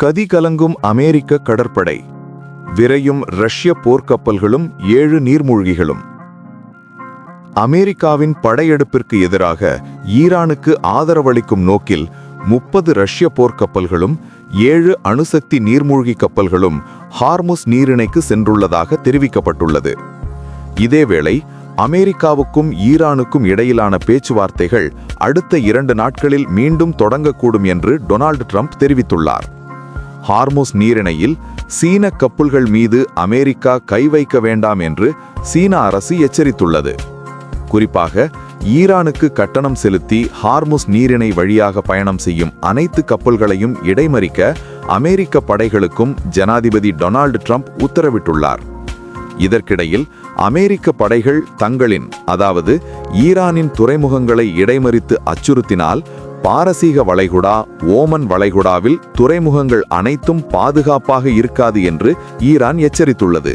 கதிகலங்கும் அமெரிக்க கடற்படை, விரையும் ரஷ்ய போர்க்கப்பல்களும் 7 நீர்மூழ்கிகளும். அமெரிக்காவின் படையெடுப்பிற்கு எதிராக ஈரானுக்கு ஆதரவளிக்கும் நோக்கில் 30 ரஷ்ய போர்க்கப்பல்களும் 7 அணுசக்தி நீர்மூழ்கி கப்பல்களும் ஹார்முஸ் நீரிணைக்கு சென்றுள்ளதாக தெரிவிக்கப்பட்டுள்ளது. இதேவேளை அமெரிக்காவுக்கும் ஈரானுக்கும் இடையிலான பேச்சுவார்த்தைகள் அடுத்த 2 நாட்களில் மீண்டும் தொடங்கக்கூடும் என்று டொனால்டு ட்ரம்ப் தெரிவித்துள்ளார். ஹார்முஸ் நீரிணையில் சீன கப்பல்கள் மீது அமெரிக்கா கை வைக்க வேண்டாம் என்று சீன அரசு எச்சரித்துள்ளது. குறிப்பாக ஈரானுக்கு கட்டணம் செலுத்தி ஹார்முஸ் நீரிணை வழியாக பயணம் செய்யும் அனைத்து கப்பல்களையும் இடைமறிக்க அமெரிக்க படைகளுக்கும் ஜனாதிபதி டொனால்டு ட்ரம்ப் உத்தரவிட்டுள்ளார். இதற்கிடையில் அமெரிக்க படைகள் தங்களின், அதாவது ஈரானின் துறைமுகங்களை இடைமறித்து அச்சுறுத்தினால் பாரசீக வளைகுடா, ஓமன் வளைகுடாவில் துறைமுகங்கள் அனைத்தும் பாதுகாப்பாக இருக்காது என்று ஈரான் எச்சரித்துள்ளது.